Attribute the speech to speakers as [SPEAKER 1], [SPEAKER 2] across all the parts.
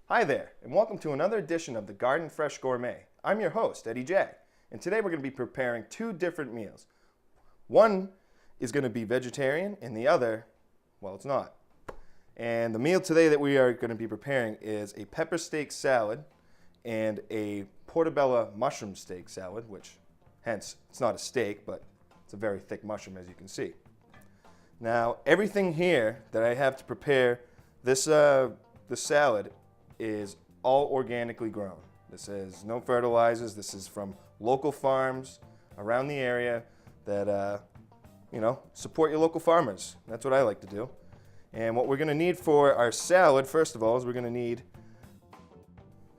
[SPEAKER 1] Hi there, and welcome to another edition of the Garden Fresh Gourmet. I'm your host, Eddie J, and today we're going to be preparing two different meals. One is going to be vegetarian, and the other, well, it's not. And the meal today that we are going to be preparing is a pepper steak salad and a portobello mushroom steak salad, which, hence, it's not a steak, but it's a very thick mushroom, as you can see. Now, everything here that I have to prepare this salad is all organically grown. This is no fertilizers. This is from local farms around the area that, support your local farmers. That's what I like to do. And what we're gonna need for our salad, first of all, is we're gonna need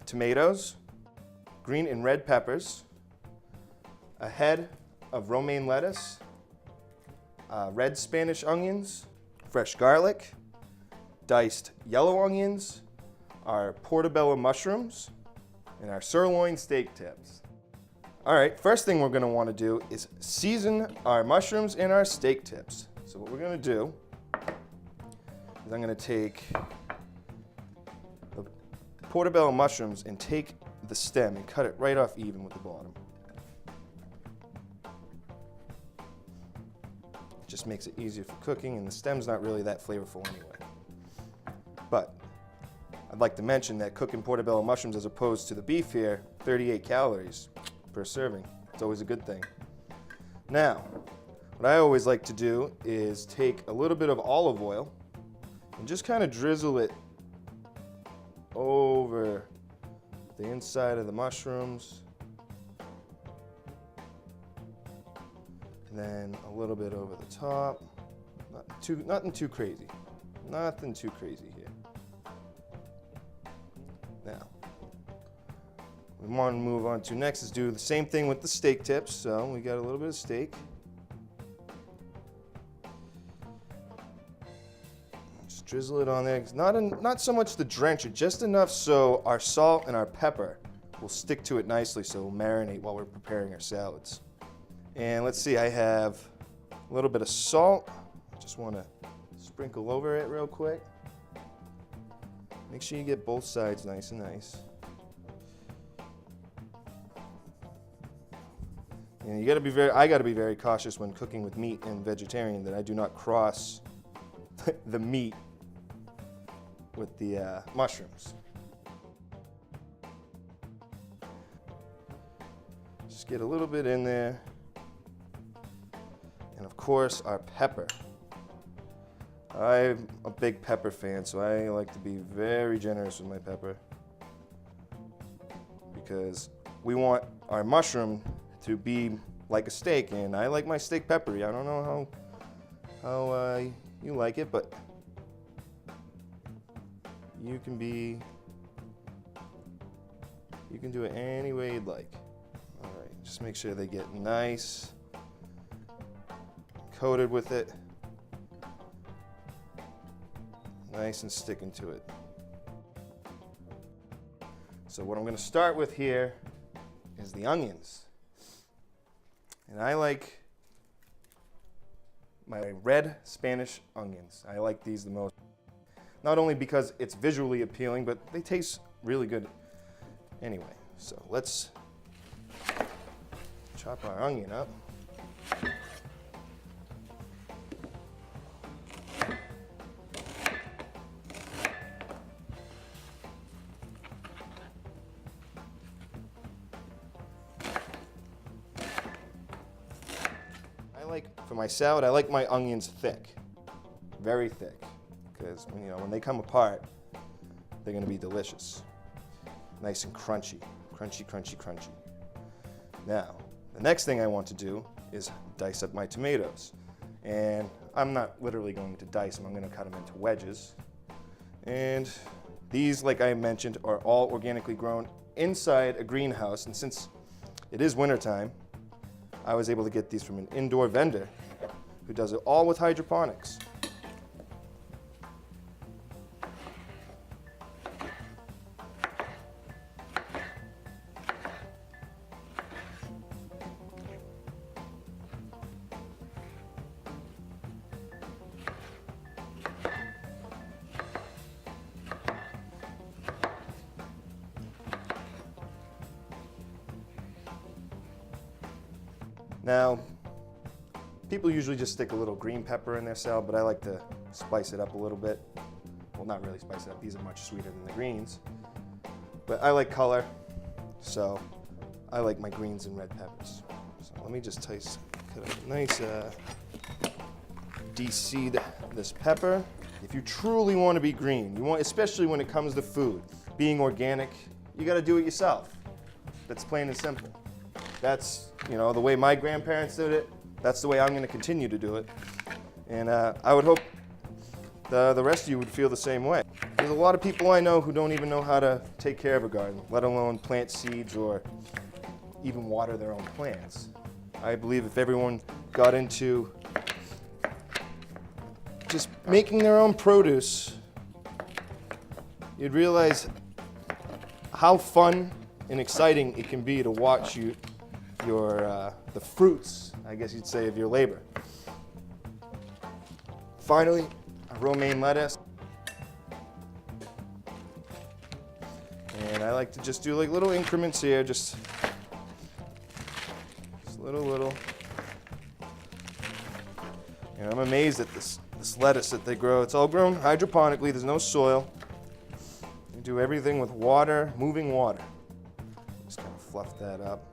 [SPEAKER 1] tomatoes, green and red peppers, a head of romaine lettuce, red Spanish onions, fresh garlic, diced yellow onions, our portobello mushrooms, and our sirloin steak tips. All right, first thing we're gonna wanna do is season our mushrooms and our steak tips. So what we're gonna do is I'm gonna take the portobello mushrooms and take the stem and cut it right off even with the bottom. It just makes it easier for cooking, and the stem's not really that flavorful anyway. But I'd like to mention that cooking portobello mushrooms as opposed to the beef here, 38 calories per serving. It's always a good thing. Now, what I always like to do is take a little bit of olive oil and just kind of drizzle it over the inside of the mushrooms. And then a little bit over the top. Nothing too crazy. Nothing too crazy here. Now, we want to move on to next is do the same thing with the steak tips. So we got a little bit of steak. Just drizzle it on there. Not so much to drench it, just enough so our salt and our pepper will stick to it nicely, so we'll marinate while we're preparing our salads. And let's see, I have a little bit of salt. Just want to sprinkle over it real quick. Make sure you get both sides nice and nice. And I gotta be very cautious when cooking with meat and vegetarian that I do not cross the meat with the mushrooms. Just get a little bit in there. And of course, our pepper. I'm a big pepper fan, so I like to be very generous with my pepper because we want our mushroom to be like a steak, and I like my steak peppery. I don't know how you like it, but you can do it any way you'd like. All right, just make sure they get nice, coated with it. Nice and sticking to it. So what I'm going to start with here is the onions. And I like my red Spanish onions. I like these the most. Not only because it's visually appealing, but they taste really good anyway. So let's chop our onion up. For my salad, I like my onions thick, very thick, because when they come apart, they're going to be delicious. Nice and crunchy, crunchy, crunchy, crunchy. Now, the next thing I want to do is dice up my tomatoes. And I'm not literally going to dice them, I'm going to cut them into wedges. And these, like I mentioned, are all organically grown inside a greenhouse, and since it is wintertime, I was able to get these from an indoor vendor who does it all with hydroponics. Now, people usually just stick a little green pepper in their salad, but I like to spice it up a little bit. Well, not really spice it up. These are much sweeter than the greens. But I like color, so I like my greens and red peppers. So let me just cut a nice de-seed this pepper. If you truly want to be green, especially when it comes to food, being organic, you got to do it yourself. That's plain and simple. That's, the way my grandparents did it. That's the way I'm going to continue to do it. And I would hope the rest of you would feel the same way. There's a lot of people I know who don't even know how to take care of a garden, let alone plant seeds or even water their own plants. I believe if everyone got into just making their own produce, you'd realize how fun and exciting it can be to watch the fruits, I guess you'd say, of your labor. Finally, romaine lettuce. And I like to just do like little increments here, just little. And I'm amazed at this lettuce that they grow. It's all grown hydroponically, there's no soil. You do everything with water, moving water. Just kind of fluff that up.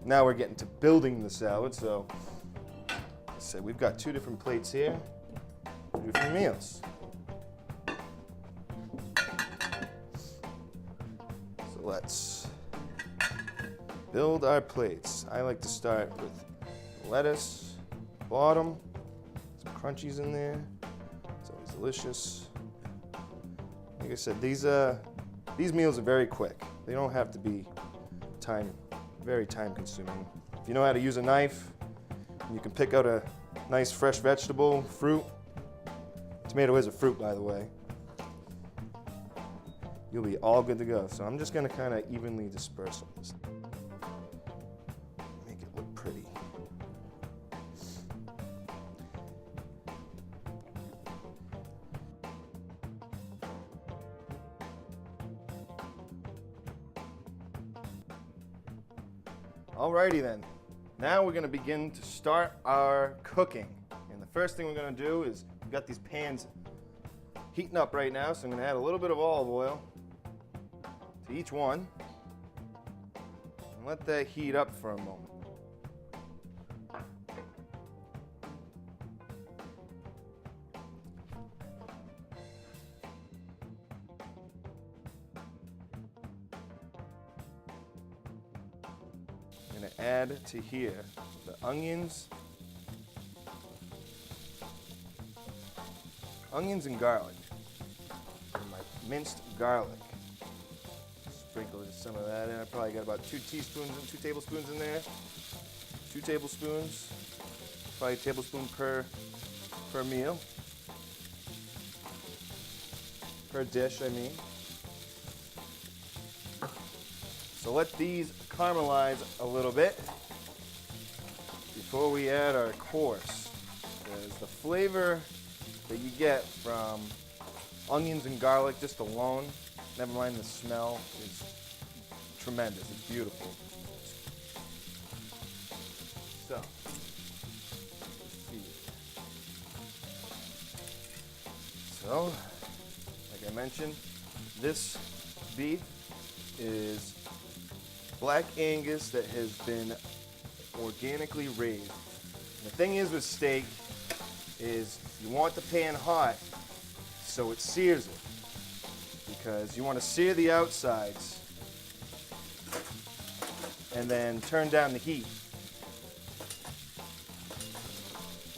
[SPEAKER 1] Now we're getting to building the salad, so let's say we've got 2 different plates here, 2 different meals. So let's build our plates. I like to start with lettuce, bottom, some crunchies in there. It's always delicious. Like I said, these meals are very quick. They don't have to be very time consuming. If you know how to use a knife, you can pick out a nice fresh vegetable, fruit. Tomato is a fruit, by the way. You'll be all good to go. So I'm just gonna kind of evenly disperse this. Make it look pretty. Alrighty then, now we're going to begin to start our cooking. And the first thing we're going to do is, we've got these pans heating up right now, so I'm going to add a little bit of olive oil to each one and let that heat up for a moment. I'm going to add to here the onions and garlic, and my minced garlic. Sprinkle just some of that in. I probably got about 2 tablespoons in there. 2 tablespoons, probably a tablespoon per meal, per dish, I mean. So let these caramelize a little bit before we add our course, because the flavor that you get from onions and garlic just alone, never mind the smell, is tremendous. It's beautiful. So, let's see. So, like I mentioned, this beef is Black Angus that has been organically raised. And the thing is with steak is you want the pan hot so it sears it, because you want to sear the outsides and then turn down the heat.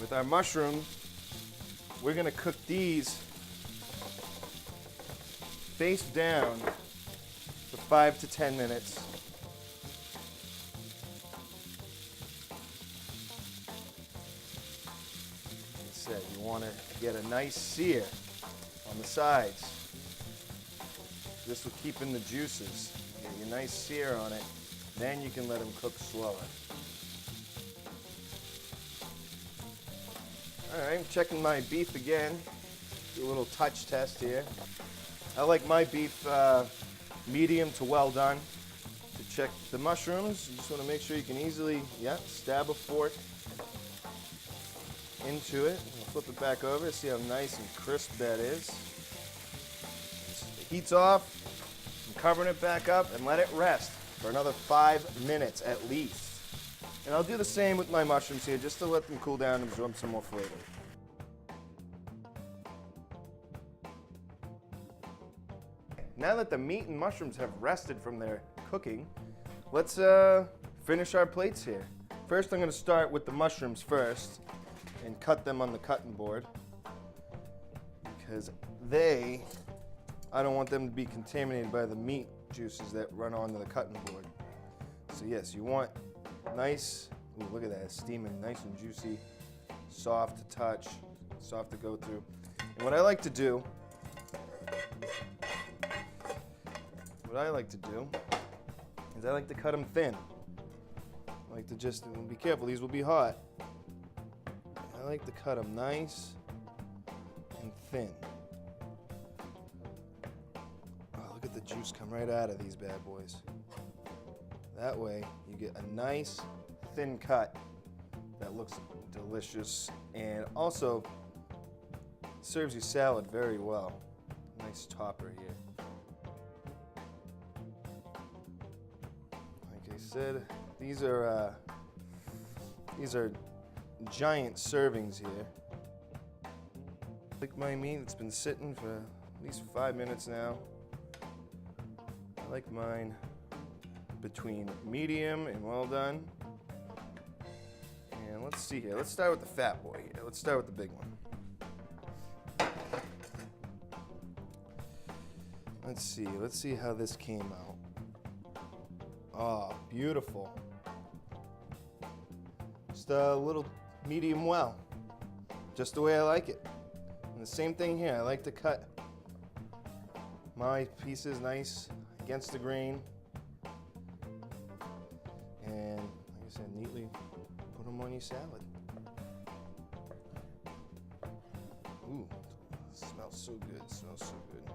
[SPEAKER 1] with our mushrooms, we're gonna cook these face down for 5 to 10 minutes. Like I said, you wanna get a nice sear on the sides. This will keep in the juices. Get your nice sear on it. Then you can let them cook slower. All right, I'm checking my beef again. Do a little touch test here. I like my beef medium to well done. To check the mushrooms, you just want to make sure you can easily, stab a fork into it. Flip it back over, see how nice and crisp that is. The heat's off. I'm covering it back up and let it rest for another 5 minutes at least. And I'll do the same with my mushrooms here, just to let them cool down and absorb some more flavor. Now that the meat and mushrooms have rested from their cooking, let's finish our plates here. First, I'm going to start with the mushrooms first and cut them on the cutting board because I don't want them to be contaminated by the meat juices that run onto the cutting board. So yes, you want nice, ooh, look at that, it's steaming, nice and juicy, soft to touch, soft to go through. And what I like to do is I like to cut them thin. I like to just, be careful, these will be hot. I like to cut them nice and thin. Oh, look at the juice come right out of these bad boys. That way, you get a nice, thin cut that looks delicious and also serves your salad very well. Nice topper here. Like I said, these are giant servings here. Like my meat, it's been sitting for at least 5 minutes now. I like mine between medium and well done. And let's see here. Let's start with the fat boy here. Let's start with the big one. Let's see how this came out. Oh, beautiful. Just a little medium well. Just the way I like it. And the same thing here. I like to cut my pieces nice against the grain. And like I said, neatly put them on your salad. Ooh, smells so good, smells so good.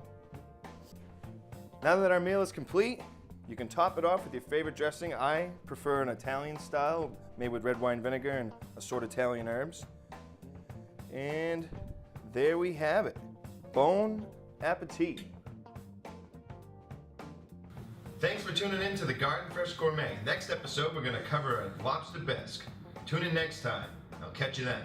[SPEAKER 1] Now that our meal is complete, you can top it off with your favorite dressing. I prefer an Italian style, made with red wine vinegar and assorted Italian herbs. And there we have it. Bon appetit. Thanks for tuning in to the Garden Fresh Gourmet. Next episode, we're going to cover a lobster bisque. Tune in next time. I'll catch you then.